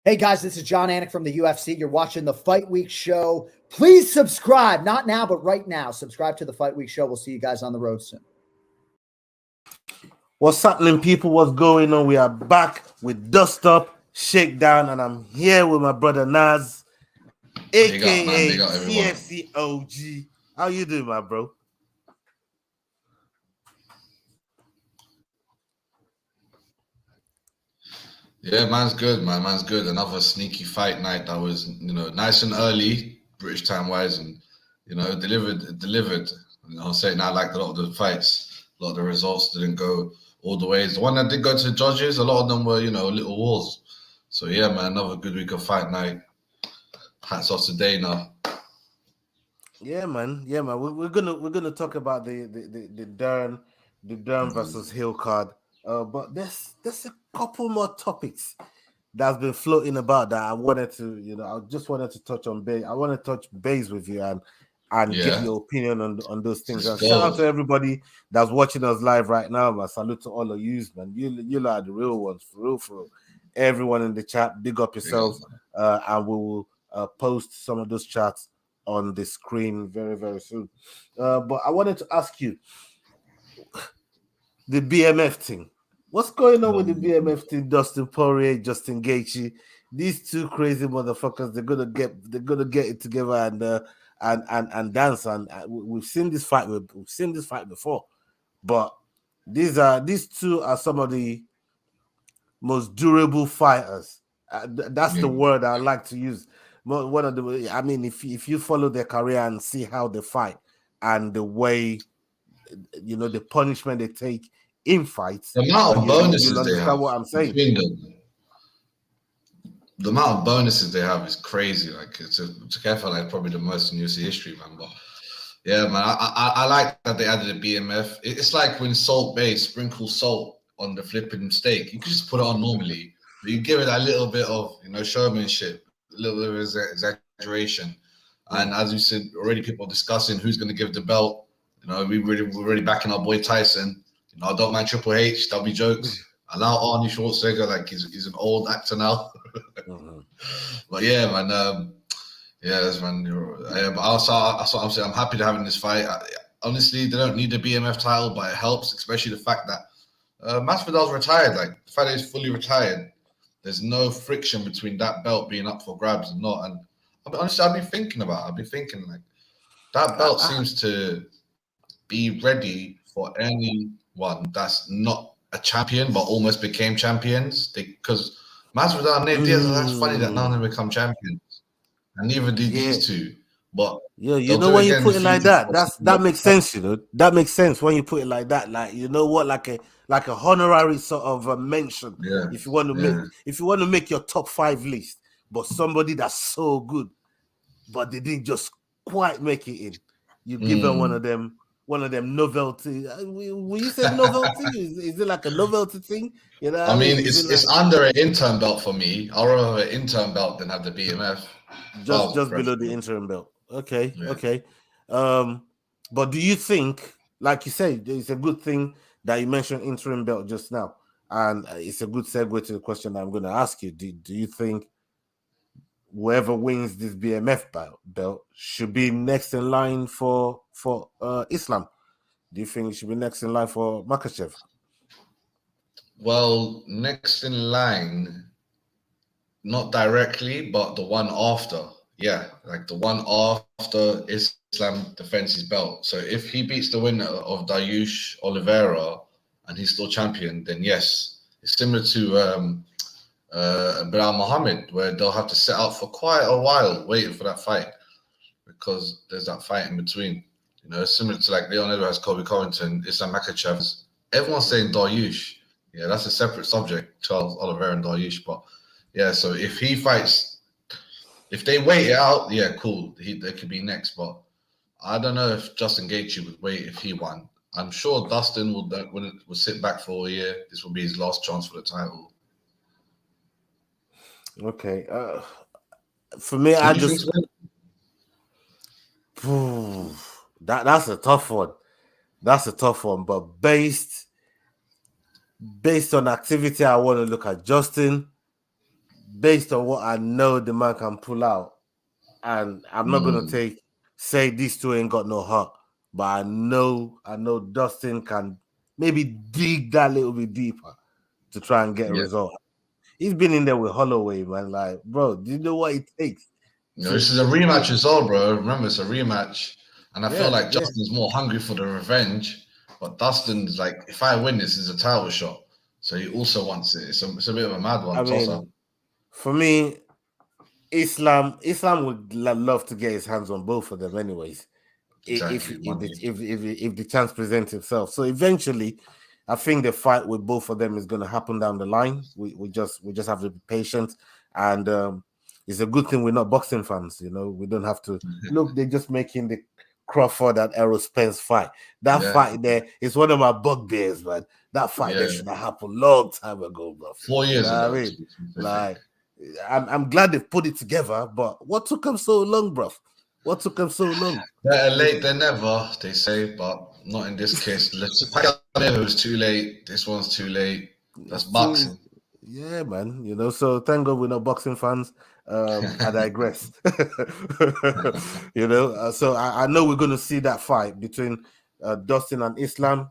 Hey guys, this is John Anik from the UFC. You're watching the Fight Week Show. Please subscribe, not now, but right now. Subscribe to the Fight Week Show. We'll see you guys on the road soon. What's happening, people? What's going on? We are back with Dust Up, Shakedown, and I'm here with my brother NAZ, aka CFC OG. How you doing, my bro? Yeah, man's good, man. Man's good. Another sneaky fight night that was, nice and early, British time wise, and delivered. I'll say now, like a lot of the fights, a lot of the results didn't go all the ways. The one that did go to the judges, a lot of them were, little wars. So yeah, man, another good week of fight night. Hats off to Dana. Yeah, man. We're gonna talk about the Dern versus Hill card. But there's a couple more topics that's been floating about that I wanted to, I just wanted to touch on base. I want to touch base with you and get your opinion on those things. And shout out to everybody that's watching us live right now. Man. Salute to all of you, man. You are the real ones, for real. Everyone in the chat, big up yourselves, and we will post some of those chats on the screen very, very soon. But I wanted to ask you, the BMF thing. What's going on with the BMF thing? Dustin Poirier, Justin Gaethje, these two crazy motherfuckers. They're gonna get it together and dance. And we've seen this fight. We've seen this fight before, but these two are some of the most durable fighters. That's the word I like to use. One of the, I mean, if you follow their career and see how they fight and the way, the punishment they take in fights, the amount of bonuses you'll understand what I'm saying. The amount of bonuses they have is crazy. Like it's careful, like probably the most in UFC history, man. But yeah, man, I like that they added a BMF. It's like when Salt Bae sprinkles salt on the flipping steak. You can just put it on normally, but you give it a little bit of showmanship, a little bit of exaggeration. And as you said already, people are discussing who's going to give the belt. We're already backing our boy Tyson. I don't mind Triple H. That'll be jokes. Allow Arnie Schwarzenegger, like he's an old actor now. But yeah, man. Yes, man. But also, I'm happy to have in this fight. Honestly, they don't need the BMF title, but it helps, especially the fact that Masvidal's retired. Like the fact that he's fully retired, there's no friction between that belt being up for grabs and not. And honestly, I've been thinking like that belt seems to be ready for anyone that's not a champion but almost became champions. Because Masvidal and Nate Diaz, that's funny that none of them become champions, and neither did these two. But yeah, when you put it like that, that makes sense. That makes sense when you put it like that. Like like a honorary sort of a mention. Yeah. If you want to make your top 5 list, but somebody that's so good, but they didn't just quite make it in, you give them one of them novelty. Will you say novelty? Is it like a novelty thing? I mean, it's under an interim belt for me. I'd rather have an interim belt than have the BMF. Just below the interim belt. Okay, yeah. Okay. But do you think, like you said, it's a good thing that you mentioned interim belt just now, and it's a good segue to the question I'm going to ask you. Do you think whoever wins this BMF belt should be next in line for Islam? Do you think it should be next in line for Makhachev? Well, next in line, not directly, but the one after. Yeah, like the one after Islam defends his belt. So if he beats the winner of Dariush Oliveira and he's still champion, then yes. It's similar to Bilal Muhammad, where they'll have to set out for quite a while waiting for that fight because there's that fight in between. Similar to like Leon Edwards, Kobe Covington, Islam Makhachev. Everyone's saying Dariush. Yeah, that's a separate subject, Charles Oliveira and Dariush. But yeah, so if he fights, if they wait it out, yeah, cool. They could be next. But I don't know if Justin Gaethje would wait if he won. I'm sure Dustin will sit back for a year. This will be his last chance for the title. Okay. For me, I just that's a tough one. That's a tough one. But based on activity, I want to look at Justin. based on what I know the man can pull out, and I'm not gonna say these two ain't got no heart, but I know Dustin can maybe dig that little bit deeper to try and get a result. He's been in there with Holloway, man. Like, bro, do you know what it takes? This is a rematch as well, bro. Remember, it's a rematch. And I feel like Justin's more hungry for the revenge. But Dustin's like, if I win this, it's a title shot. So he also wants it. It's a bit of a mad one. I mean, for me, Islam would love to get his hands on both of them anyways. Exactly. If the chance presents itself. So eventually, I think the fight with both of them is going to happen down the line. We just have to be patient, and it's a good thing we're not boxing fans. You know, we don't have to look. They're just making the Crawford and Errol Spence fight. That fight there is one of my bugbears, man. That fight there should have happened long time ago, bro. 4 years ago. I mean, like, I'm glad they've put it together, but what took them so long, bro? What took them so long? Better late than never, they say, but not in this case. It was too late. This one's too late. That's boxing. Yeah, man. You know, so thank God we're not boxing fans. I digress. You know, so I know we're going to see that fight between Justin and Islam,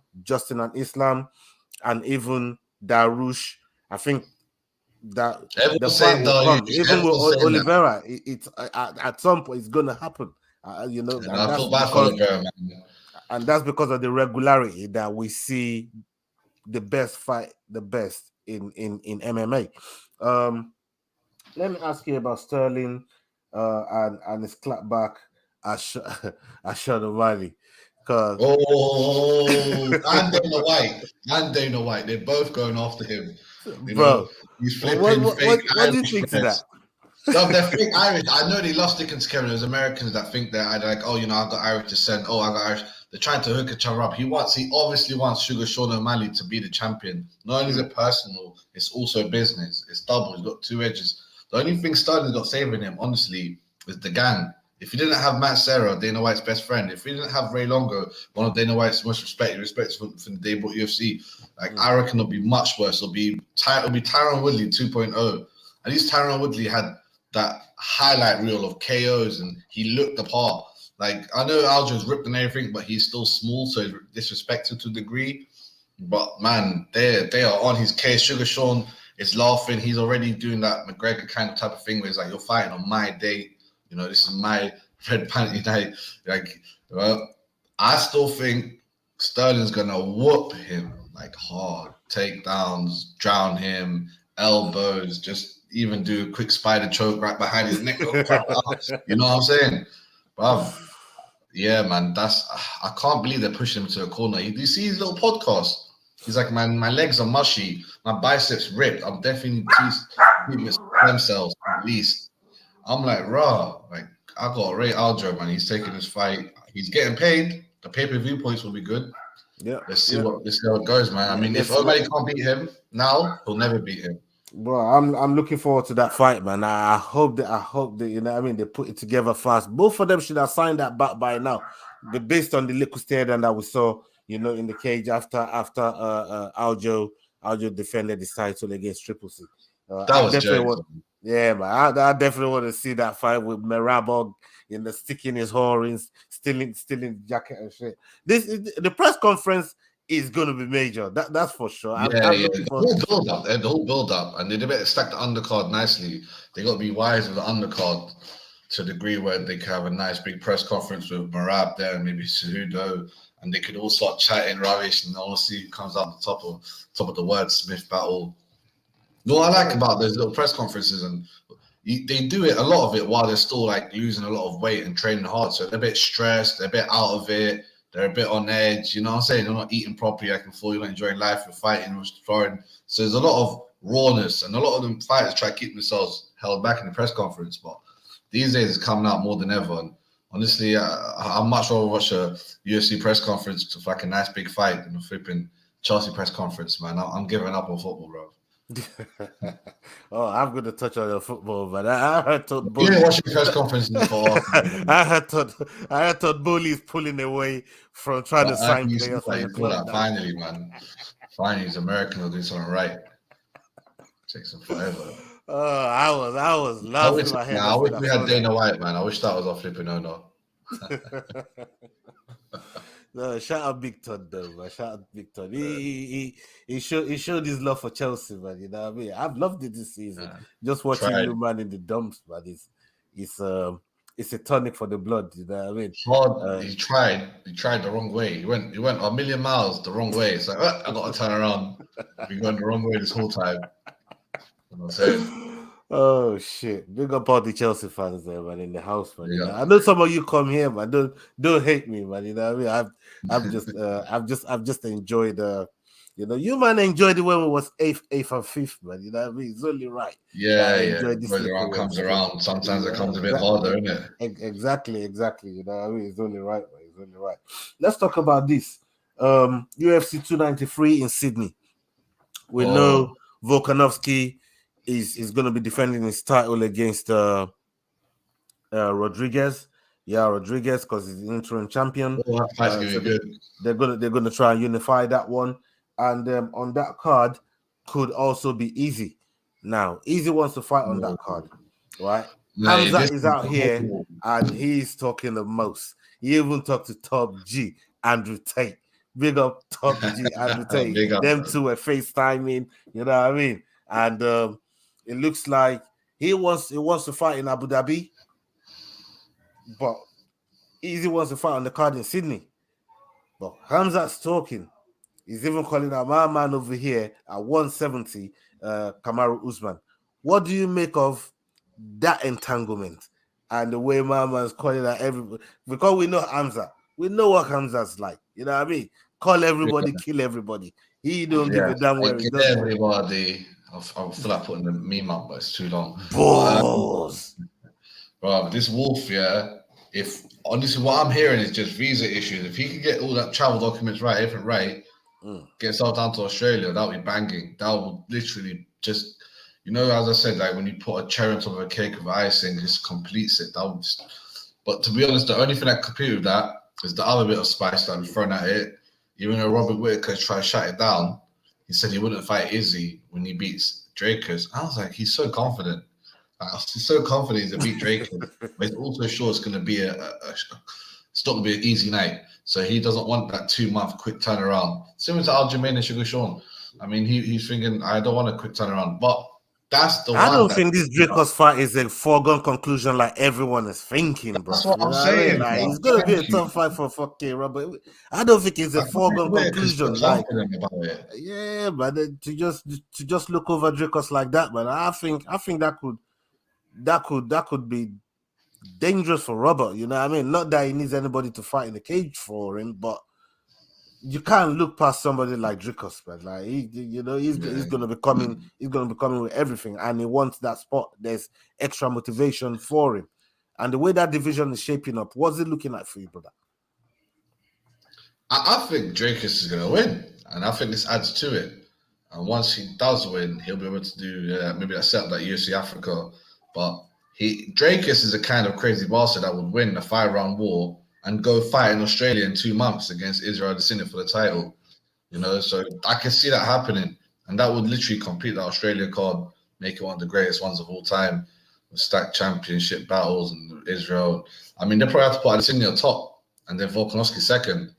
and even Darush. I think that the fight will come. Even with Oliveira, it's at some point it's going to happen. You know, and that's because of the regularity that we see the best fight, the best in MMA. Let me ask you about Sterling and his clapback at Sean O'Malley. And Dana White, they're both going after him. You know, he's flipping what do you think to that? No, they're fake Irish. I know they lost sticking to Kevin. There's Americans that think they're like, oh, you know, I've got Irish descent. Oh, I got Irish. They're trying to hook each other up. He obviously wants Sugar Sean O'Malley to be the champion. Not only is it personal, it's also business. It's double. He's got two edges. The only thing Sterling's got saving him, honestly, is the gang. If he didn't have Matt Serra, Dana White's best friend, if he didn't have Ray Longo, one of Dana White's most respected from the day he bought UFC, like I reckon it'll be much worse. It'll be Tyron Woodley 2.0. At least Tyron Woodley had that highlight reel of KOs and he looked the part. Like, I know Aljo's ripped and everything, but he's still small, so he's disrespected to a degree. But man, they are on his case. Sugar Sean is laughing. He's already doing that McGregor kind of type of thing where it's like, you're fighting on my date. You know, this is my red panty night. Like, well, I still think Sterling's gonna whoop him like hard, takedowns, drown him, elbows, just even do a quick spider choke right behind his neck. You know what I'm saying? Bruv, yeah, man, I can't believe they're pushing him to a corner. You see his little podcast? He's like, man, my legs are mushy, my biceps ripped. I'm definitely treatment stem cells at least. I'm like, raw, like I got Ray Aljo, man. He's taking this fight. He's getting paid. The pay-per-view points will be good. Yeah. Let's see how it goes, man. I mean, if O'Malley can't beat him now, he'll never beat him. Well, I'm looking forward to that fight, man. I hope that you know what I mean, they put it together fast. Both of them should have signed that back by now. But based on the liquid stare that we saw, you know, in the cage after Aljo defended his title against Triple C. That was definitely yeah, man. I definitely want to see that fight with Merabog in the sticking his horns, stealing jacket and shit. The press conference is going to be major. That's for sure. The whole build up, and they better stack the undercard nicely. They got to be wise with the undercard to the degree where they can have a nice big press conference with Marab there and maybe Cejudo, and they could all start chatting rubbish, and honestly, it comes out the top of the wordsmith battle. What I like about those little press conferences, and they do it, a lot of it, while they're still like losing a lot of weight and training hard. So they're a bit stressed, they're a bit out of it, they're a bit on edge. You know what I'm saying? They're not eating properly. I can feel you're not enjoying life, you're fighting, you're exploring. So there's a lot of rawness, and a lot of them fighters try to keep themselves held back in the press conference. But these days it's coming out more than ever. And honestly, I'd much rather watch a UFC press conference to like a nice big fight than a flipping Chelsea press conference, man. I'm giving up on football, bro. Oh, I'm going to touch on your football, but I heard Todd Bowley. You didn't watch the press conference before. I heard Todd Bowley is pulling away from trying to sign players. Finally, man. Finally, he's American will do something right. Takes him forever. I was laughing my head I off. wish we had Dana White, man. I wish that was our flipping owner. No, shout out Big Todd though, man. Shout out Big Todd. He showed his love for Chelsea, man. You know what I mean? I've loved it this season. Just watching you, man, in the dumps, man. It's a tonic for the blood. You know what I mean? He tried the wrong way. He went a million miles the wrong way. It's like, I got to turn around. I've been going the wrong way this whole time. You know what I'm saying? Oh shit! Big up all the Chelsea fans there, man, in the house, man. Yeah. You know? I know some of you come here, man. Don't hate me, man. You know what I mean? I've just enjoyed you man enjoyed it when it was eighth and fifth, man. You know what I mean? It's only right. Yeah. When around comes around, sometimes it comes a bit harder, isn't it? Exactly. You know what I mean? It's only right, man. It's only right. Let's talk about this. UFC 293 in Sydney. We know Volkanovski is going to be defending his title against Rodriguez. Yeah, Rodriguez, because he's the interim champion. They're gonna try and unify that one. And on that card could also be Easy. Now, Easy wants to fight on that card, right? Hamza is out here and he's talking the most. He even talked to Top G, Andrew Tate. Big up Top G, Andrew Tate. Them two were FaceTiming, you know what I mean? And it looks like he wants to fight in Abu Dhabi, but Easy wants to fight on the card in Sydney. But Hamza's talking. He's even calling out my man over here at 170, Kamaru Usman. What do you make of that entanglement and the way my man's calling out everybody? Because we know Hamza. We know what Hamza's like. You know what I mean? Call everybody, kill everybody. He don't give a damn where he does. Everybody. I feel like putting the meme up, but it's too long. Balls. Bro, this Wolf, if honestly what I'm hearing is just visa issues. If he could get all that travel documents right, everything right, get himself down to Australia, that would be banging. That would literally just, as I said, like when you put a cherry on top of a cake with icing, just completes it. That would just, but to be honest, the only thing that compete with that is the other bit of spice that was thrown at it. Even though Robert Whittaker tried to shut it down, he said he wouldn't fight Izzy when he beats Dracus. I was like, he's so confident. He's so confident he's going to beat Dracus, but he's also sure it's going to be it's not going to be an easy night. So he doesn't want that 2-month quick turnaround. Similar to Aljamain and Sugar Sean. I mean, he's thinking, I don't want a quick turnaround. But that's the one. I don't think this Dracus fight is a foregone conclusion like everyone is thinking, bro. That's what I'm saying. Like, it's going to be a tough fight for fucking Robert. I don't think it's a foregone conclusion. Like, yeah, but to just look over Dracus like that, man, I think that could be dangerous for Robert. You know what I mean? Not that he needs anybody to fight in the cage for him, but you can't look past somebody like Dracus, man. Like he's gonna be coming. He's gonna be coming with everything, and he wants that spot. There's extra motivation for him, and the way that division is shaping up, what's it looking like for you, brother? I think Dracus is gonna win, and I think this adds to it. And once he does win, he'll be able to do maybe that setup like UFC Africa. But Dracus is a kind of crazy bastard that would win a 5-round war and go fight in Australia in 2 months against Israel Adesanya for the title. So I can see that happening. And that would literally complete the Australia card, make it one of the greatest ones of all time, with stacked championship battles and Israel. I mean, they probably have to put Adesanya top and then Volkanovski second.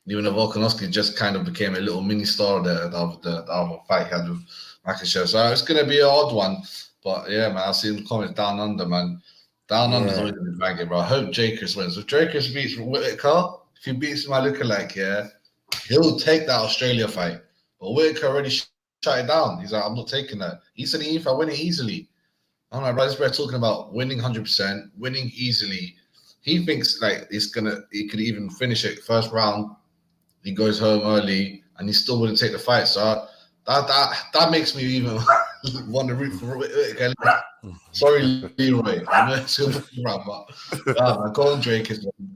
Even though Volkanovski just kind of became a little mini star there, the other fight he had with Makhachev. So it's going to be an odd one. But yeah, man, I see him comments down under, man. Down under's always going to be banging, bro. I hope Dracus wins. If Dracus beats Whittaker, if he beats my lookalike, he'll take that Australia fight. But Whittaker already shut it down. He's like, I'm not taking that. He said if I win it easily. I'm like, bro, this guy talking about winning 100%, winning easily. He thinks like he could even finish it first round. He goes home early and he still wouldn't take the fight. So that makes me even want to root for Whittaker. Sorry, Leroy. I know it's going to be rough, but go on, Drake.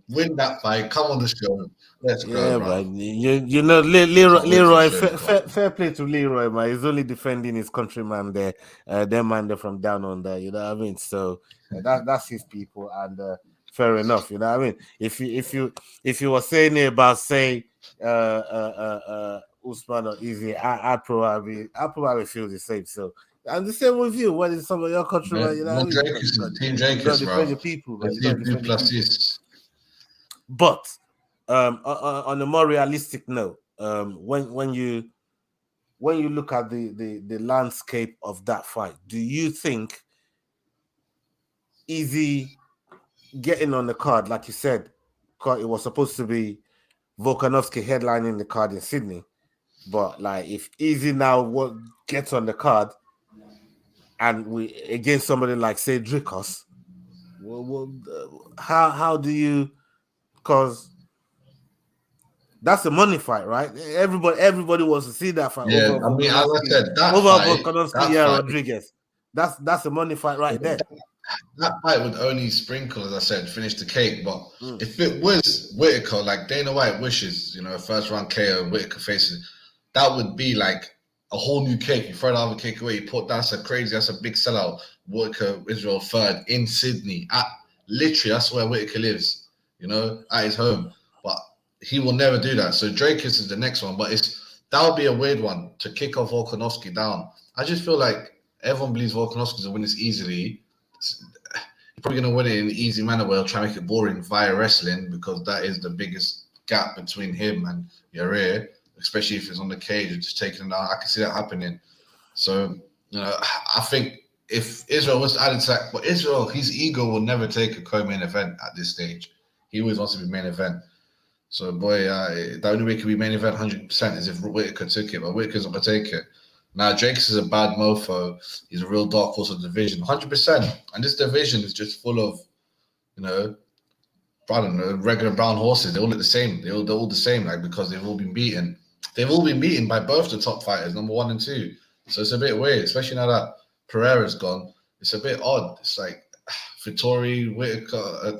Win that fight. Come on the show. Let's go, bro. Man. Leroy. Fair play to Leroy, man. He's only defending his countryman there. Them man, they're from down on there. You know what I mean? So that's his people, and fair enough. You know what I mean? If you were saying about Usman or Easy, I probably feel the same. So and the same with you. What is some of your countrymen? You know what I mean? Team You Drake, don't defend your people, man. You don't defend your people. But on a more realistic note, when you look at the landscape of that fight, do you think Easy getting on the card, like you said, it was supposed to be Volkanovski headlining the card in Sydney, but like if Easy now gets on the card and we against somebody like say Dricos, how do you? Because that's a money fight, right? Everybody wants to see that fight. Yeah, Over I mean, as I said, Volkanovski, Rodriguez. That's a money fight right there. That fight would only sprinkle, as I said, finish the cake. But if it was Whitaker, like Dana White wishes, you know, first round KO, Whitaker faces, that would be like a whole new cake. You throw the other cake away, that's a big sellout. Whitaker, Israel third in Sydney. Literally, that's where Whitaker lives, you know, at his home. But he will never do that. So Drake is the next one. But that would be a weird one to kick off Volkanovski down. I just feel like everyone believes Volkanovski's will win this easily. He's probably going to win it in an easy manner where he'll try to make it boring via wrestling, because that is the biggest gap between him and Yair, especially if it's on the cage, just taking him down. I can see that happening. So, you know, I think if Israel was added to that, but Israel, his ego will never take a co-main event at this stage. He always wants to be main event. So, boy, the only way he could be main event 100% is if Whitaker took it, but Whitaker's not going to take it. Now, Jakes is a bad mofo. He's a real dark horse of the division, 100%. And this division is just full of, you know, I don't know, regular brown horses. They all look the same. They're all the same, like, because they've all been beaten. They've all been beaten by both the top fighters, number 1 and 2. So it's a bit weird, especially now that Pereira's gone. It's a bit odd. It's like Vittori, Whitaker,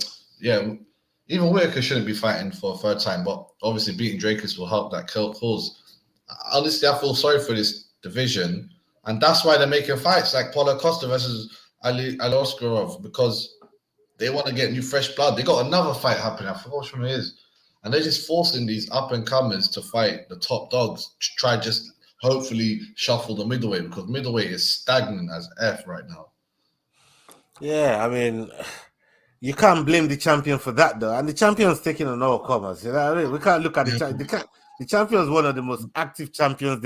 even Whitaker shouldn't be fighting for a third time, but obviously beating Drakus will help that cause. Honestly, I feel sorry for this division, and that's why they're making fights like Paulo Costa versus Ali Oscarov, because they want to get new fresh blood. They got another fight happening. I forgot which one it is, and they're just forcing these up and comers to fight the top dogs to try just hopefully shuffle the middleweight, because middleweight is stagnant as F right now. Yeah, I mean, you can't blame the champion for that though, and the champion's taking on all comers. You know what I mean? We can't look at the champion's one of the most active champions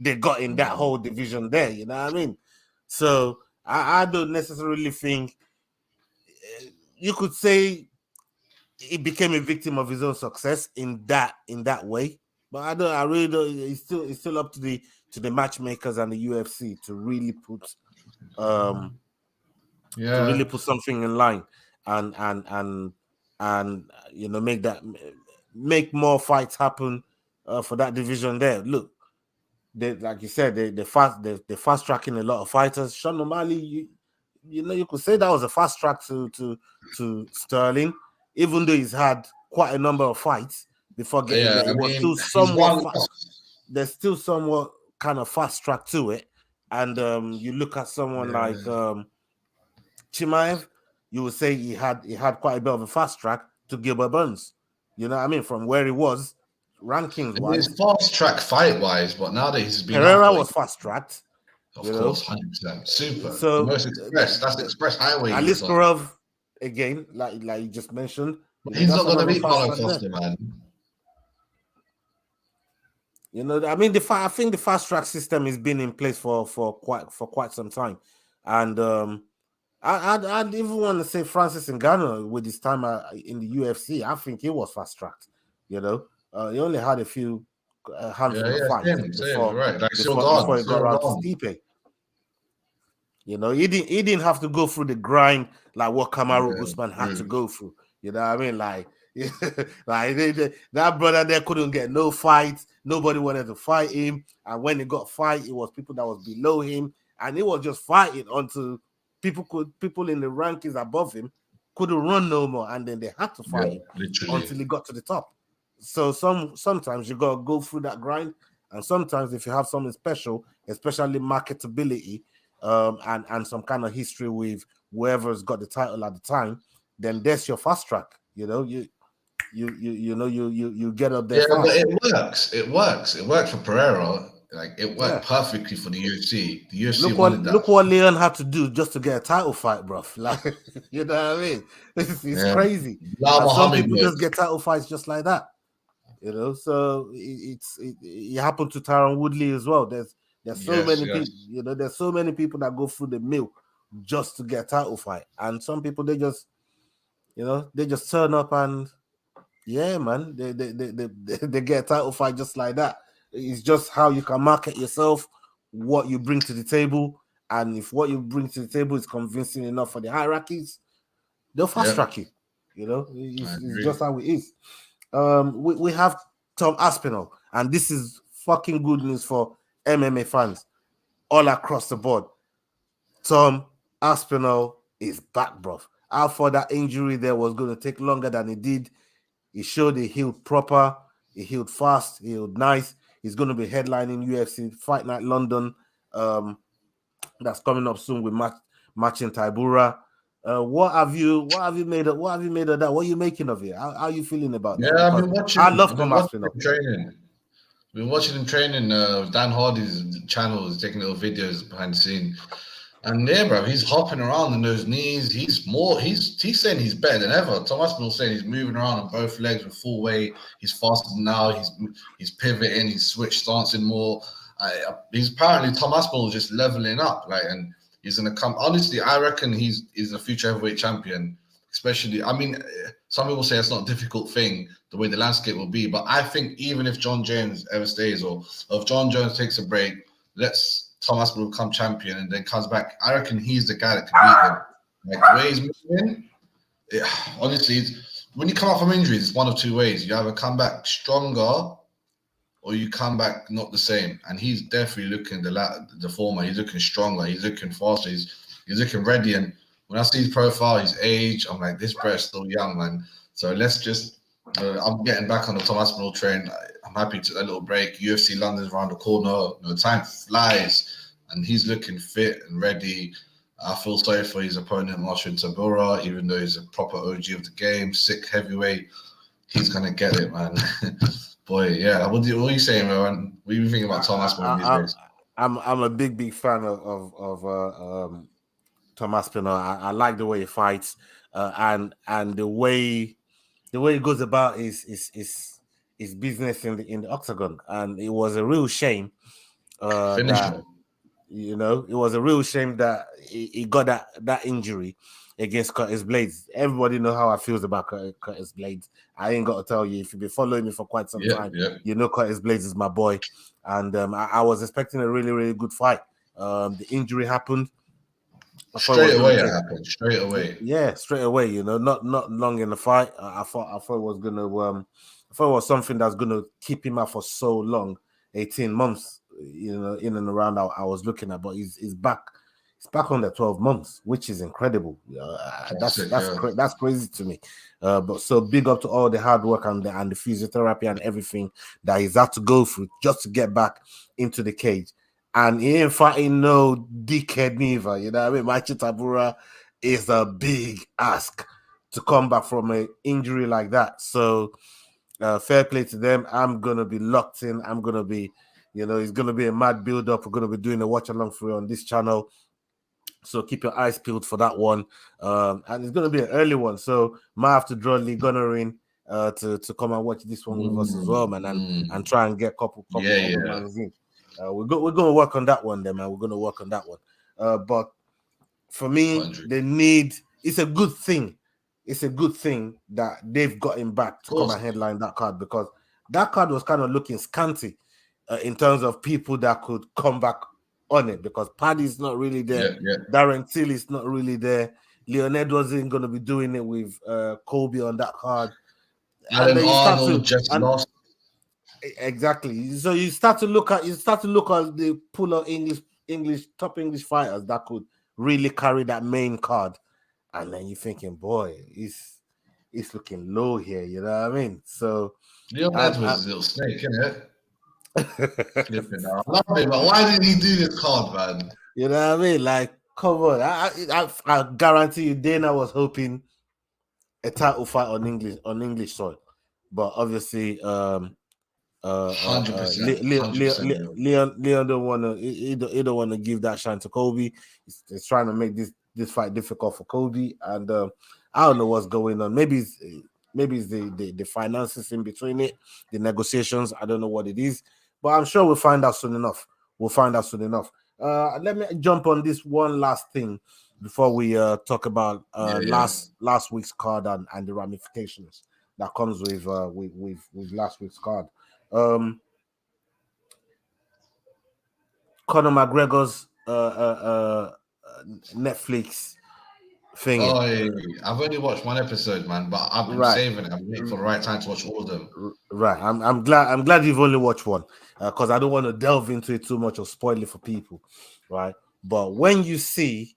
they got in that whole division there, you know what I mean? So I don't necessarily think you could say he became a victim of his own success in that way. But I really don't. It's still up to the matchmakers and the UFC to really put something in line and you know, make more fights happen for that division there. Look, like you said, they fast tracking a lot of fighters. Sean O'Malley, you know, you could say that was a fast track to Sterling, even though he's had quite a number of fights before getting there. It was still somewhat fast. There's still somewhat kind of fast track to it. And you look at someone like Chimaev, you would say he had quite a bit of a fast track to Gilbert Burns. You know what I mean? From where he was, rankings wise. It's fast track fight wise, but now that he's been Pereira was fast tracked. Of course, 100%. Super. So the most express. That's the express highway. Aliskerov, again, like you just mentioned. He's not going to be Paulo Costa, man. You know, I mean, I think the fast track system has been in place for quite some time, and I'd even want to say Francis Ngannou with his time in the UFC. I think he was fast tracked. You know, he only had a few handful of fights before he got around to Stipe. You know, he didn't have to go through the grind like what Kamaru Usman had to go through. You know what I mean? Like that brother there couldn't get no fights. Nobody wanted to fight him. And when he got fight, it was people that was below him. And he was just fighting until people in the rankings above him couldn't run no more. And then they had to fight him until he got to the top. So sometimes you got to go through that grind. And sometimes if you have something special, especially marketability, and some kind of history with whoever's got the title at the time, then that's your fast track. You know, you get up there Yeah, but fast. it works. It works. It worked for Pereira. Like it worked Yeah. perfectly for the UFC. The UFC Look wanted that. what Leon had to do just to get a title fight, bro. Like, you know what I mean? It's Yeah. crazy. Now And some Muhammad people knows. just get title fights just like that. You know, so it happened to Tyron Woodley as well. There's so many people, you know, there's so many people that go through the mill just to get a title fight. And some people they just turn up and yeah, man, they get a title fight just like that. It's just how you can market yourself, what you bring to the table, and if what you bring to the table is convincing enough for the hierarchies, they'll fast track you. You know, it's just how it is. We have Tom Aspinall, and this is fucking good news for MMA fans all across the board. Tom Aspinall is back, bro. I thought that injury there was going to take longer than it did. He showed he healed proper, he healed fast, he healed nice. He's going to be headlining UFC Fight Night London. That's coming up soon with matching Taibura. What have you made of that? What are you making of it? How are you feeling about that? Yeah, Because I love Tom Aspinall. Training. We've been watching him training. Dan Hardy's channel is taking little videos behind the scene. And yeah, bro, he's hopping around on those knees. He's saying he's better than ever. Tom Aspinall saying he's moving around on both legs with full weight. He's faster now. He's pivoting. He's switch stancing more. He's apparently Tom Aspinall just leveling up, like, and he's gonna come. Honestly, I reckon he's a future heavyweight champion. Especially, I mean, some people say it's not a difficult thing the way the landscape will be, but I think even if John Jones ever stays or if John Jones takes a break, let's Tom Aspinall become champion and then comes back. I reckon he's the guy that could beat him. Like the way he's moving, honestly, when you come out from injuries, it's one of two ways. You either come back stronger or you come back not the same. And he's definitely looking the former. He's looking stronger. He's looking faster. He's looking ready. And when I see his profile, his age, I'm like, this bro's still young, man. So let's just, I'm getting back on the Tom Aspinall train. I'm happy to a little break. UFC London's around the corner. You know, time flies, and he's looking fit and ready. I feel sorry for his opponent, Marshall Tabura, even though he's a proper OG of the game, sick heavyweight. He's gonna get it, man. Boy, yeah. What are you saying, man? What are you thinking about Tom Aspinall these days? I'm a big fan of Tom Aspinall. I like the way he fights, and the way he goes about his business in the octagon. And it was a real shame that you know, it was a real shame that he got that injury against Curtis Blades. Everybody know how I feel about Curtis Blades. I ain't got to tell you. If you've been following me for quite some time, you know Curtis Blades is my boy. And I was expecting a really, really good fight. The injury happened. Straight away. Yeah, straight away. You know, not long in the fight. I thought it was gonna. I thought it was something that's gonna keep him out for so long, 18 months. You know, in and around I was looking at, but he's back. He's back on the 12 months, which is incredible. That's crazy to me. But so big up to all the hard work and the physiotherapy and everything that he's had to go through just to get back into the cage. And he ain't fighting no dickhead neither. You know what I mean? Maichi Tabura is a big ask to come back from an injury like that. So fair play to them. I'm gonna be locked in. I'm gonna be, you know, it's gonna be a mad build-up. We're gonna be doing a watch along for you on this channel. So keep your eyes peeled for that one. And it's gonna be an early one. So might have to draw Lee Gunner in to come and watch this one with us as well, man, and try and get couple rounds in. We're going to work on that one, then, man. We're going to work on that one. But for me, 100. It's a good thing. It's a good thing that they've got him back to come and headline that card, because that card was kind of looking scanty in terms of people that could come back on it, because Paddy's not really there. Darren Till is not really there. Leon Edwards isn't going to be doing it with Colby on that card. Alan Arnold just lost. Exactly. So you start to look at the pool of top English fighters that could really carry that main card, and then you're thinking, boy, it's looking low here. You know what I mean? So Leon Edwards is a little snake, isn't it? I love it, but why did he do this card, man? You know what I mean? Like, come on! I guarantee you, Dana was hoping a title fight on English soil. but obviously, 100%, 100%. Leon don't want to. He don't want to give that shine to Kobe. He's trying to make this fight difficult for Kobe, and I don't know what's going on. Maybe it's the finances in between it, the negotiations. I don't know what it is, but I'm sure we'll find out soon enough. Let me jump on this one last thing before we talk about last week's card and the ramifications that comes with last week's card. Conor McGregor's Netflix thing. Oh, yeah. I've only watched one episode, man, but I've been saving it. I'm waiting for the right time to watch all of them. Right. I'm glad you've only watched one, because I don't want to delve into it too much or spoil it for people, right? But when you see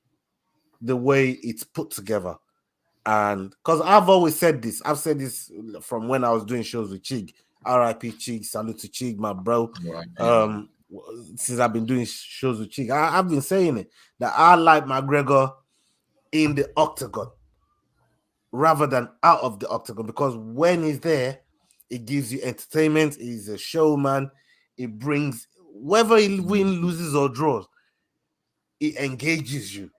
the way it's put together, and because I've always said this, I've said this from when I was doing shows with Chig, R.I.P. Chig, salute to Chig, my bro. Right, since I've been doing shows with Chig, I've been saying it that I like McGregor in the octagon rather than out of the octagon, because when he's there, it gives you entertainment. He's a showman. It brings, whether he wins, loses, or draws, it engages you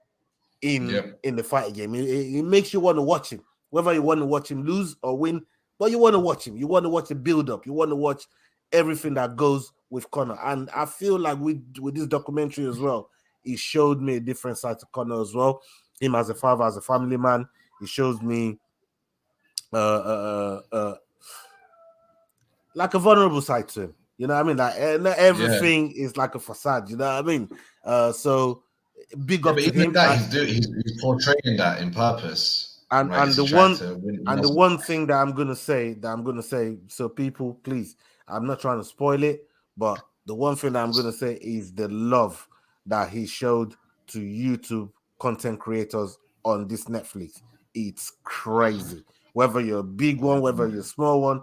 in the fight game. It makes you want to watch him, whether you want to watch him lose or win, but you want to watch him. You want to watch the build up. You want to watch everything that goes with Conor. And I feel like with this documentary as well, it showed me a different side to Conor as well. Him as a father, as a family man. It shows me like a vulnerable side to him. You know what I mean? Like not everything is like a facade. You know what I mean? So big up to him. He's portraying that in purpose. And the one thing that I'm gonna say, so people, please, I'm not trying to spoil it, but the one thing that I'm gonna say is the love that he showed to YouTube content creators on this Netflix. It's crazy. Whether you're a big one, whether you're a small one,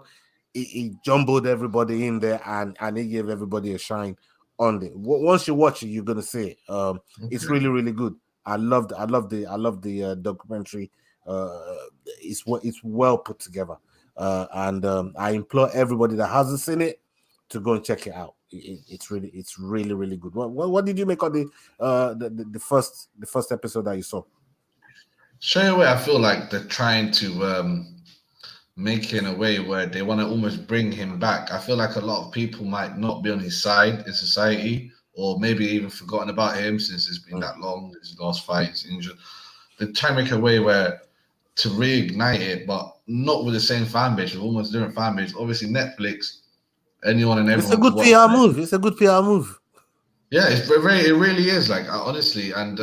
he jumbled everybody in there and he gave everybody a shine on it. Once you watch it, you're gonna see it. It's really, really good. I love the documentary. It's well put together, and I implore everybody that hasn't seen it to go and check it out. It's really, really good. What did you make of the first episode that you saw? Straight away, I feel like they're trying to make it in a way where they want to almost bring him back. I feel like a lot of people might not be on his side in society, or maybe even forgotten about him since it's been that long. His last fight, he's injured. They're trying to make a way where to reignite it, but not with the same fan base, with almost different fan base. Obviously, Netflix, anyone and everyone. It's a good PR move. It's a good PR move. Yeah, it really is. Like honestly, and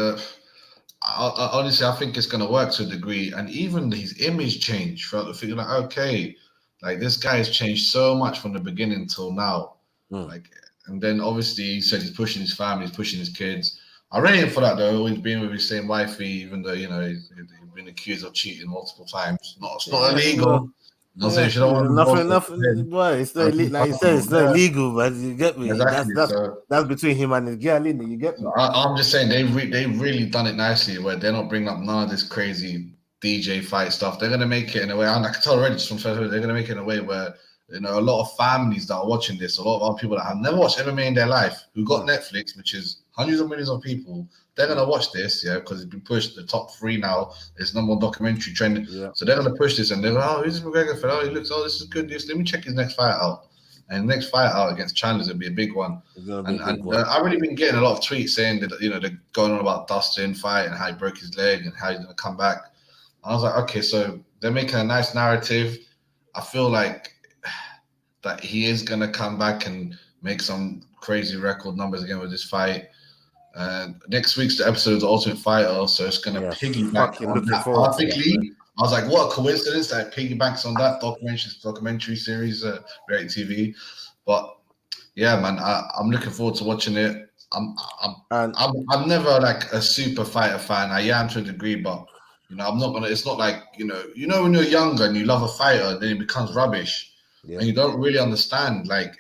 honestly, I think it's going to work to a degree. And even his image changed throughout the film. Like, okay, like this guy has changed so much from the beginning till now. Like, and then obviously he said he's pushing his family, he's pushing his kids. I rate him for that though. Always being with his same wifey, even though he's been accused of cheating multiple times. It's not illegal. I'm saying you don't want nothing. Boy, it's not like you said, it's not illegal, but you get me. Exactly. That's between him and his girl, you get me. I'm just saying they really done it nicely, where they're not bringing up none of this crazy DJ fight stuff. They're gonna make it in a way, and I can tell already just from first, they're gonna make it in a way where a lot of families that are watching this, a lot of other people that have never watched MMA in their life, who got Netflix, which is hundreds of millions of people, they're gonna watch this, because it's been pushed the top 3 now. It's number 1 documentary trending, so they're gonna push this, and they're like, oh, who's McGregor for? Oh, he looks, this is good. Let me check his next fight out. And the next fight out against Chandler's will be a big one. I've really been getting a lot of tweets saying that they're going on about Dustin fight and how he broke his leg and how he's gonna come back. And I was like, okay, so they're making a nice narrative. I feel like that he is going to come back and make some crazy record numbers again with this fight. Next week's the episode of The Ultimate Fighter, so it's going to piggyback on that perfectly. I was like, what a coincidence that piggybacks on that documentary series, Reality TV. But yeah, man, I'm looking forward to watching it. I'm never like a super fighter fan. I am to a degree, but I'm not gonna. It's not like when you're younger and you love a fighter, then it becomes rubbish. And you don't really understand like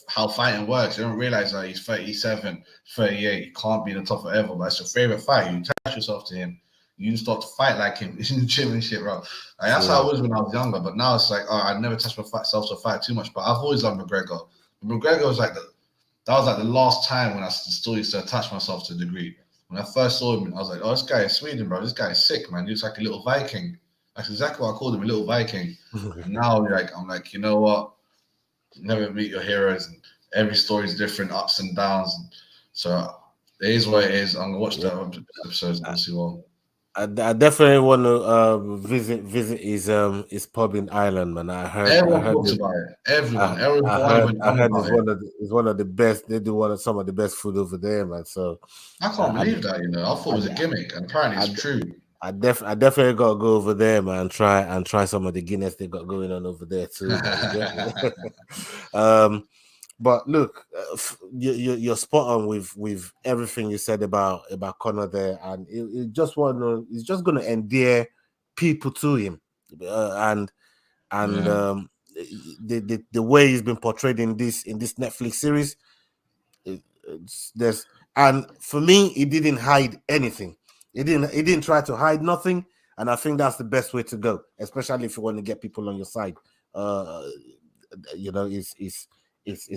how fighting works. You don't realize that he's 37, 38. He can't be the top forever, but it's your favorite fight. You attach yourself to him. you start to fight like him in the gym and shit, bro. Like, that's how it was when I was younger. But now it's like, I never touched myself to fight too much. But I've always loved McGregor. McGregor was like that was like the last time when I still used to attach myself to a degree. When I first saw him, I was like, oh, this guy is Sweden, bro. This guy is sick, man. He looks like a little Viking. That's exactly what I called him, a little Viking. And now I'm like, you know what? Never meet your heroes, and every story is different, ups and downs. And so it is what it is. I'm gonna watch the episodes and see what. I definitely want to visit his pub in Ireland, man. Everyone talks about it. Everyone. I heard it's one of the best. They do some of the best food over there, man. So I can't believe that. I thought it was a gimmick, and apparently it's true. I definitely got to go over there, man. Try some of the Guinness they got going on over there too. But look, you're spot on with everything you said about Conor there, and it's just going to endear people to him, the way he's been portrayed in this Netflix series. And for me, he didn't hide anything. He didn't try to hide nothing, and I think that's the best way to go, especially if you want to get people on your side. It's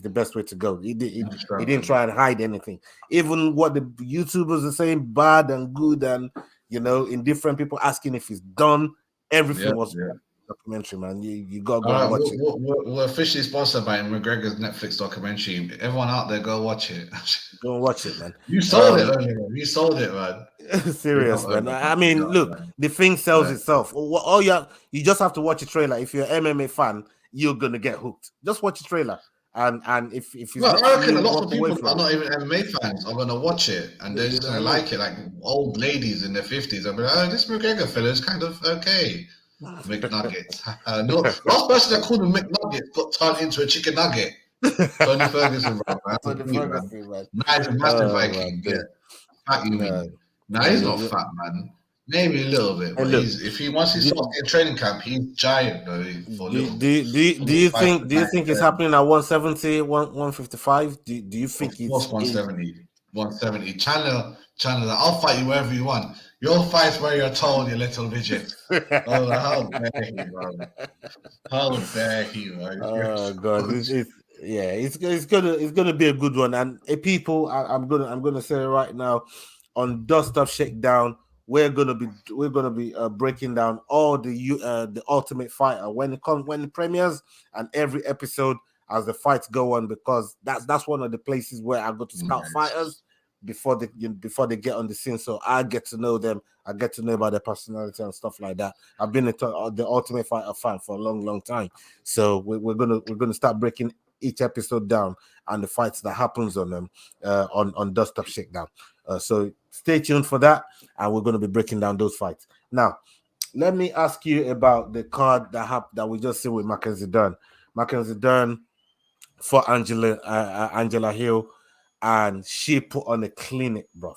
the best way to go. He didn't try and hide anything. Even what the YouTubers are saying, bad and good, and indifferent people asking if he's done. Everything was documentary, man. You got to go and watch it. We're officially sponsored by McGregor's Netflix documentary. Everyone out there, go watch it. Go and watch it, man. You sold it earlier. You sold it, man. Serious, man. I mean, look, the thing sells itself. You just have to watch a trailer. If you're an MMA fan, you're gonna get hooked. Just watch the trailer, and if you. Well, I reckon a lot of people that are not even MMA fans are gonna watch it, and they're just gonna like it. Like old ladies in their 50s, they'll be like, "Oh, this McGregor fella is kind of okay." McNuggets. No, last person that called him McNuggets got turned into a chicken nugget. Tony Ferguson, bro. Man. He's a massive Viking. Yeah. Fat, you mean? No, he's not fat, man. Maybe a little bit, but once he starts in training camp, he's giant though. Do you think it's happening at 170, 155? Do you think it's 170? Chandler, I'll fight you wherever you want. You'll fight where you're told, you little midget. Oh, how dare he, bro? How dare he, man? Oh God, it's gonna be a good one. And people, I'm gonna say it right now on Dust Up Shakedown. We're gonna be breaking down all the Ultimate Fighter when it premieres, and every episode as the fights go on, because that's one of the places where I go to scout fighters before they get on the scene. So I get to know them. I get to know about their personality and stuff like that. I've been the Ultimate Fighter fan for a long time. So we're gonna start breaking each episode down and the fights that happens on them on Dust Up Shakedown. So stay tuned for that, and we're going to be breaking down those fights. Now, let me ask you about the card that we just see with Mackenzie Dern. Mackenzie Dern for Angela Hill, and she put on a clinic, bro.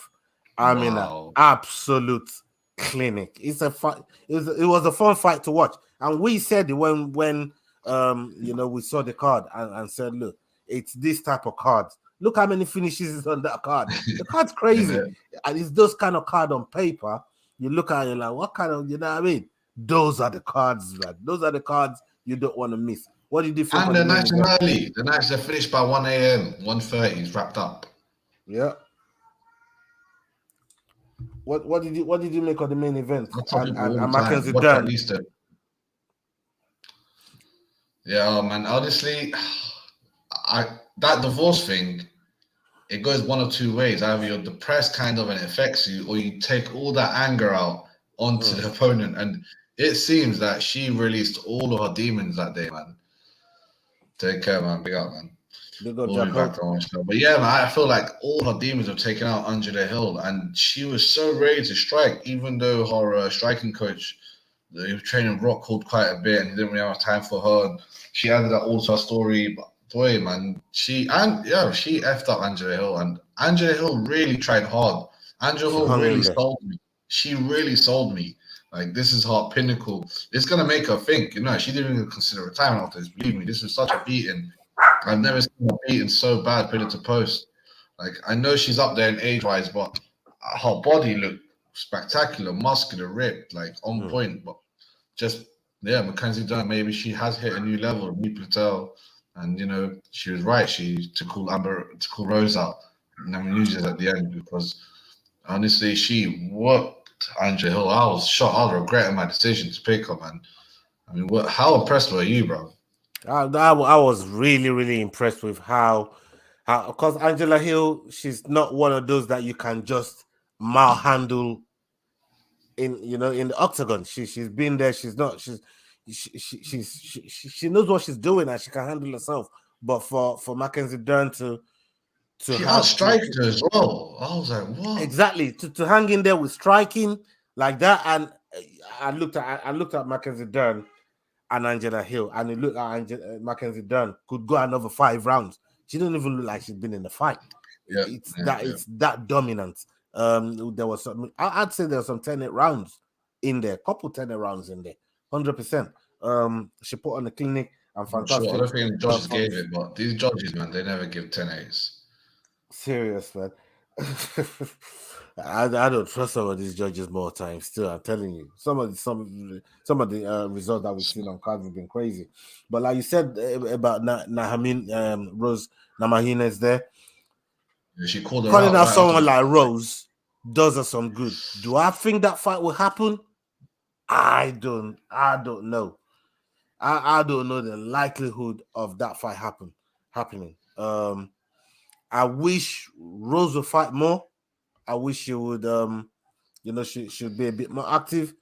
I mean, an absolute clinic. It's a fight. It was a fun fight to watch, and we said when we saw the card and said, look, it's this type of card. Look how many finishes is on that card. The card's crazy. And it's those kind of card on paper. You look at it, you're like, what kind of, you know what I mean? Those are the cards, man. Those are the cards you don't want to miss. What did you think? And the nights are early. The nights are finished by 1 a.m. 1:30 is wrapped up. Yeah. What did you make of the main event? And Mackenzie Dern? Yeah, man. Honestly, that divorce thing, it goes one of two ways. Either you're depressed kind of and it affects you, or you take all that anger out onto the opponent. And it seems that she released all of her demons that day, man. Take care, man. Big up, man. But yeah, man, I feel like all her demons have taken out Angela Hill, and she was so ready to strike, even though her striking coach, he was training Rock, called quite a bit, and he didn't really have time for her. And she added that all to her story. But boy, man, she effed up Angela Hill, and Angela Hill really tried hard. Angela Hill really sold me. She really sold me. Like, this is her pinnacle. It's gonna make her think. She didn't even consider retirement after this. Believe me, this was such a beating. I've never seen her beaten so bad, pillar to post. Like, I know she's up there in age-wise, but her body looked spectacular, muscular, ripped, like on point, but just Mackenzie Dern, maybe she has hit a new level, a new plateau, and she was right. She to call Rose out, and then we used it at the end because honestly, she whooped Angela Hill. I was shocked. I was regretting my decision to pick her, man. I mean, how impressed were you, bro? I was really, really impressed with how because Angela Hill, she's not one of those that you can just malhandle in the octagon. She's been there. She knows what she's doing and she can handle herself. But for Mackenzie Dern to she have outstriked her as well. I was like, what? Exactly, to hang in there with striking like that. And I looked at Mackenzie Dern and Angela Hill, and it looked like Mackenzie Dern could go another 5 rounds. She doesn't even look like she's been in the fight. It's that dominant. There was some. I'd say there were some 10 rounds in there, couple 10 rounds in there, 100%. She put on the clinic and fantastic. Sure. I don't think the judges gave it, but these judges, man, they never give 10-8s. Serious, man. I don't trust some of these judges more times. Still, I'm telling you, some of the results that we've seen on cards have been crazy. But like you said about Rose Namajunas there, she called her calling out someone right like Rose does her some good. Do I think that fight will happen? I don't know. I don't know the likelihood of that fight happening. I wish Rose would fight more. I wish she would, she should be a bit more active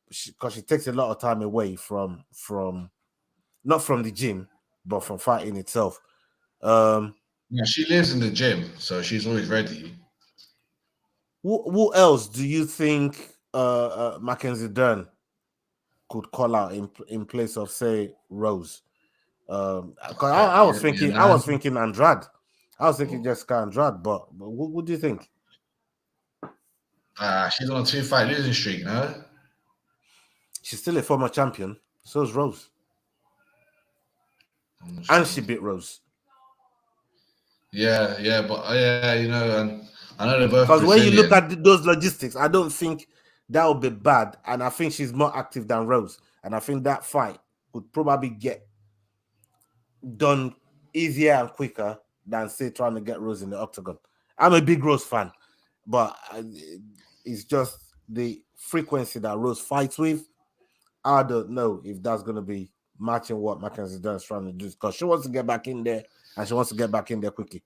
because she takes a lot of time away from not from the gym, but from fighting itself. She lives in the gym, so she's always ready. Who else do you think Mackenzie Dern could call out in place of, say, Rose? I was thinking Andrade. I was thinking Jessica Andrade, but what do you think? She's on a 2-fight losing streak, no? She's still a former champion. So is Rose. And she beat Rose. Yeah, but and I know they're both. Because when you look at those logistics, I don't think that would be bad. And I think she's more active than Rose. And I think that fight would probably get done easier and quicker than, say, trying to get Rose in the octagon. I'm a big Rose fan, but it's just the frequency that Rose fights with. I don't know if that's going to be matching what Mackenzie Dern is trying to do, because she wants to get back in there, and she wants to get back in there quickly.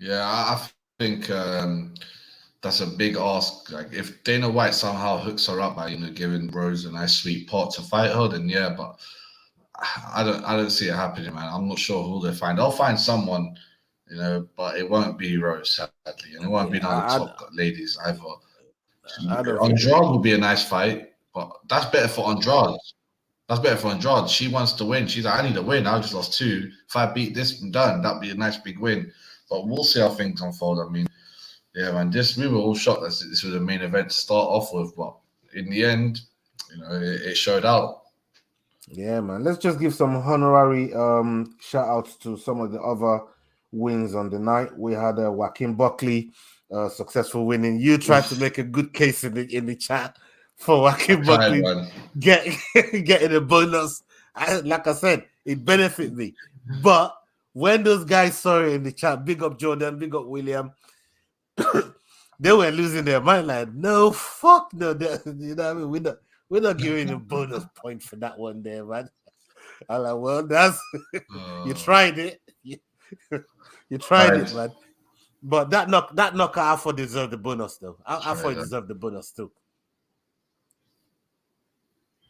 Yeah, I think that's a big ask. Like, if Dana White somehow hooks her up by giving Rose a nice sweet pot to fight her, then yeah. But I don't see it happening, man. I'm not sure who they find. They'll find someone, but it won't be Rose, sadly, and it won't be none of the top ladies either. Andrade will be a nice fight, but that's better for Andrade. She wants to win. She's like, I need a win. I just lost 2. If I beat this, I'm done. That'd be a nice big win. But we'll see how things unfold. I mean, yeah, man, we were all shocked that this was the main event to start off with, but in the end, it showed out. Yeah, man. Let's just give some honorary shout outs to some of the other wins on the night. We had Joaquin Buckley, successful winning. You tried to make a good case in the chat for Joaquin Buckley getting a bonus. Like I said, it benefited me. But when those guys saw it in the chat, big up Jordan, big up William, they were losing their mind. Like, no, fuck no. You know what I mean? We're not giving a bonus point for that one there, man. I'm like, well, that's you tried it. You tried it, man. But that knockout, I thought deserved the bonus, though. I thought it deserved the bonus too.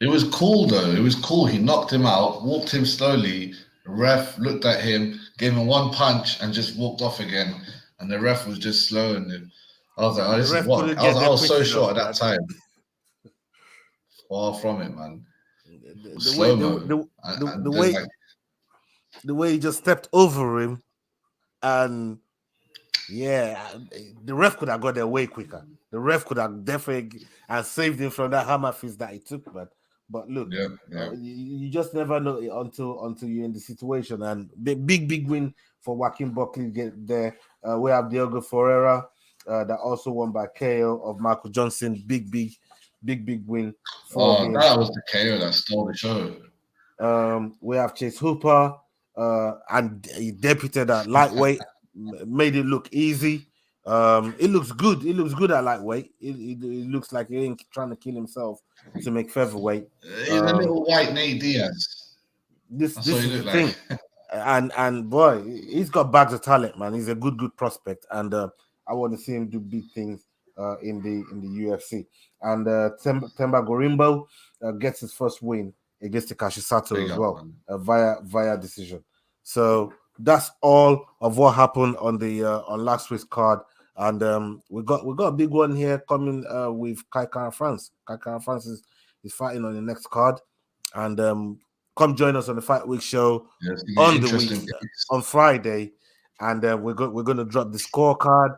It was cool, though. It was cool. He knocked him out, walked him slowly. The ref looked at him, gave him one punch, and just walked off again. And the ref was just slow. And I was like, oh, this is what? I was so short at that time. Far from it, man. The way he just stepped over him, and yeah, the ref could have got there way quicker. The ref could have definitely and saved him from that hammer fist that he took, man. But look, yeah. You just never know until you're in the situation. And the big win for Joaquin Buckley get there. We have Diego Ferreira that also won by KO of Michael Johnson. Big win for him. That was the KO that stole the show. We have Chase Hooper, and he debuted at lightweight, made it look easy. It looks good. It looks good at lightweight. It looks like he ain't trying to kill himself to make featherweight. He's a little white Nate Diaz. This is the thing. And boy, he's got bags of talent, man. He's a good prospect, and I want to see him do big things in the UFC. And Temba Gorimbo gets his first win against Takashi Sato as well, via decision. So that's all of what happened on the on last week's card. And we got a big one here coming with Kai Kara France. Kai Kara France is fighting on the next card, and come join us on the Fight Week show on the week on Friday, and we're going to drop the scorecard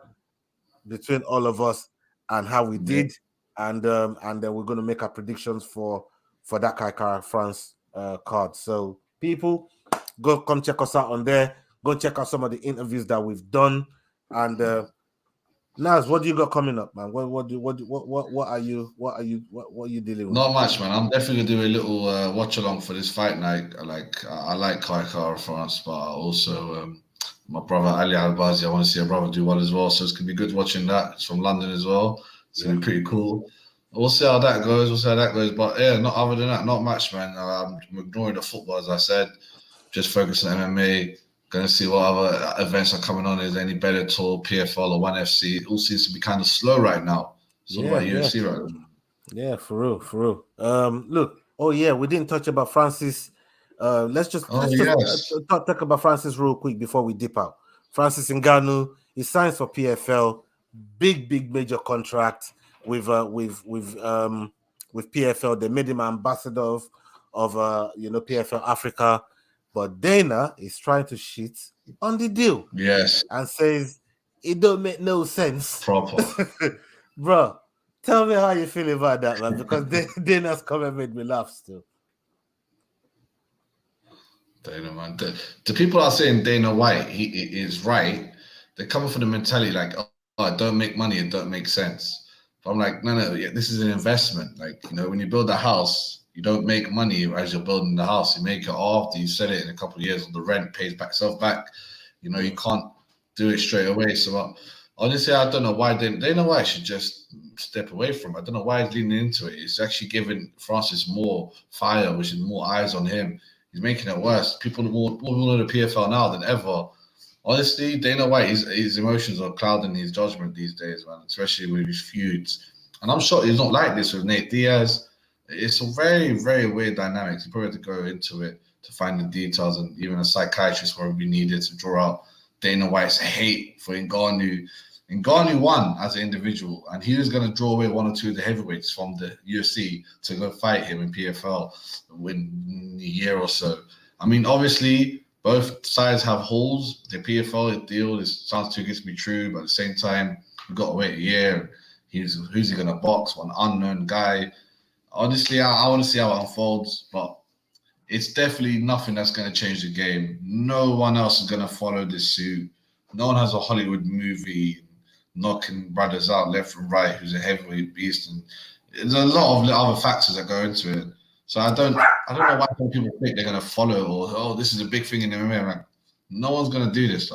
between all of us and how we did, and then we're going to make our predictions for that Kai Kara France card. So people, come check us out on there. Go check out some of the interviews that we've done, and Naz, what do you got coming up, man? What are you dealing with? Not much, man. I'm definitely gonna do a little watch along for this fight night. I like Kai Kara France, but also my brother Ali Albazi. I want to see a brother do well as well, so it's gonna be good watching that. It's from London as well. It's gonna be pretty cool. We'll see how that goes. But yeah, not other than that, not much, man. I'm ignoring the football, as I said. Just focus on MMA. Going to see what other events are coming on. Is there any Bellator, PFL, or ONE FC? It all seems to be kind of slow right now. It's all about UFC right now. Yeah, for real. Look, we didn't touch about Francis. Let's just talk about Francis real quick before we dip out. Francis Ngannou, he signs for PFL, big major contract with PFL. They made him ambassador of PFL Africa. But Dana is trying to shit on the deal. Yes. And says it don't make no sense. Proper. Bro, tell me how you feel about that, man. Because Dana's comment made me laugh still. Dana, man. The people are saying Dana White, he is right. They're coming for the mentality like, it don't make money, it don't make sense. But I'm like, no, this is an investment. Like, when you build a house, you don't make money as you're building the house. You make it after you sell it in a couple of years. The rent pays itself back. You can't do it straight away. So honestly, I don't know why Dana White should just step away from it. I don't know why he's leaning into it. It's actually giving Francis more fire, which is more eyes on him. He's making it worse. People more know the PFL now than ever. Honestly, Dana White, his emotions are clouding his judgment these days, man, especially with his feuds. And I'm sure he's not like this with Nate Diaz. It's a very, very weird dynamic. You probably have to go into it to find the details, and even a psychiatrist will be needed to draw out Dana White's hate for Ngannou. Ngannou won as an individual, and he was going to draw away one or two of the heavyweights from the UFC to go fight him in PFL in a year or so. I mean, obviously, both sides have holes. The PFL deal sounds too good to be true, but at the same time, you've got to wait a year. Who's he going to box? One unknown guy. Honestly, I want to see how it unfolds, but it's definitely nothing that's going to change the game. No one else is going to follow this suit. No one has a Hollywood movie knocking brothers out left and right who's a heavyweight beast. And there's a lot of other factors that go into it. So I don't know why people think they're going to follow or, this is a big thing in MMA. Like, no one's going to do this.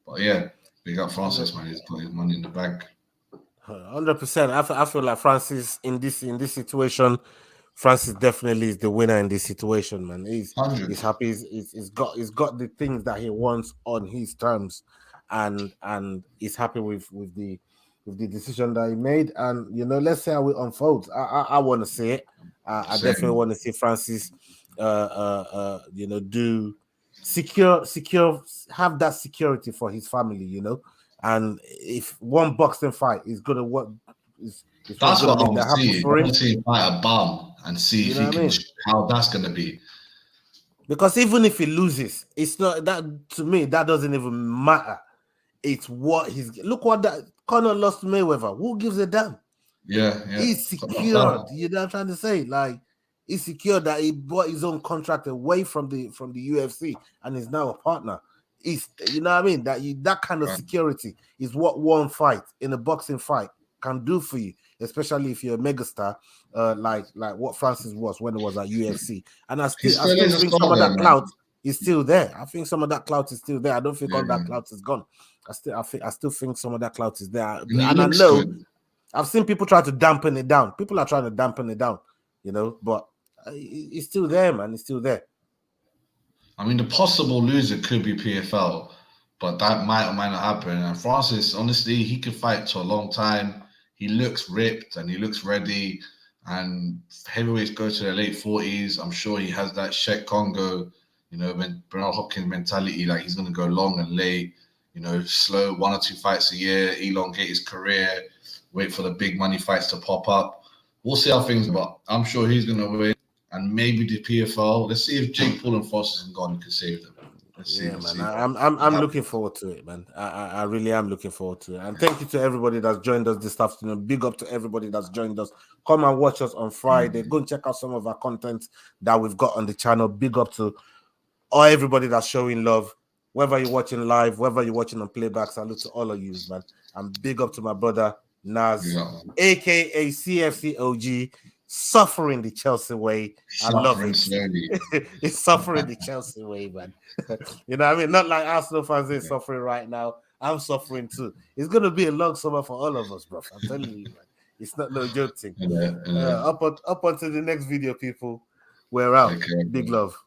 But yeah, big up Francis, man. He's got his money in the bank. 100%. I feel like Francis in this situation, Francis definitely is the winner in this situation, man. He's happy. He's got the things that he wants on his terms, and he's happy with the decision that he made. And let's see how it unfolds. I want to see it. I definitely want to see Francis, do secure, have that security for his family, And if one boxing fight is going to work, that's what I want to see. I want to see him fight a bum and see if he can how that's going to be. Because even if he loses, it's not that to me. That doesn't even matter. It's what look what that Conor lost to Mayweather. Who gives a damn? Yeah. He's secured. You know what I'm trying to say? Like, he's secure that he bought his own contract away from the UFC and is now a partner. Is you know what I mean? That kind of security is what one fight in a boxing fight can do for you, especially if you're a megastar, like what Francis was when it was at UFC. And I still think some of that clout is still there. I think some of that clout is still there. I don't think all that clout is gone. I still think some of that clout is there. And I know I've seen people try to dampen it down. People are trying to dampen it down, you know, but it's still there, man. It's still there. I mean, the possible loser could be PFL, but that might or might not happen. And Francis, honestly, he could fight to a long time. He looks ripped and he looks ready. And heavyweights go to their late 40s. I'm sure he has that Sheik Congo, you know, Bernard Hopkins mentality. Like he's going to go long and late, you know, slow 1 or 2 fights a year, elongate his career, wait for the big money fights to pop up. We'll see how things go. I'm sure he's going to win. And maybe the PFL. Let's see if Jake Paul and Foster and Gordon can save them. Let's see. I'm looking forward to it, man. I really am looking forward to it. And thank you to everybody that's joined us this afternoon. Big up to everybody that's joined us. Come and watch us on Friday. Go and check out some of our content that we've got on the channel. Big up to everybody that's showing love. Whether you're watching live, whether you're watching on playback, salute to all of you, man. And big up to my brother NAZ, aka CFC OG. Suffering the Chelsea way. I love it. It's suffering the Chelsea way, man. You know what I mean? Not like Arsenal fans are suffering right now. I'm suffering too. It's going to be a long summer for all of us, bro. I'm telling you, man. It's not no joke thing. Up until the next video, people. We're out. Big love.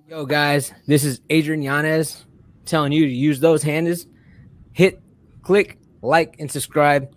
Yo, guys. This is Adrian Yanez telling you to use those handles. Hit, click, like, and subscribe.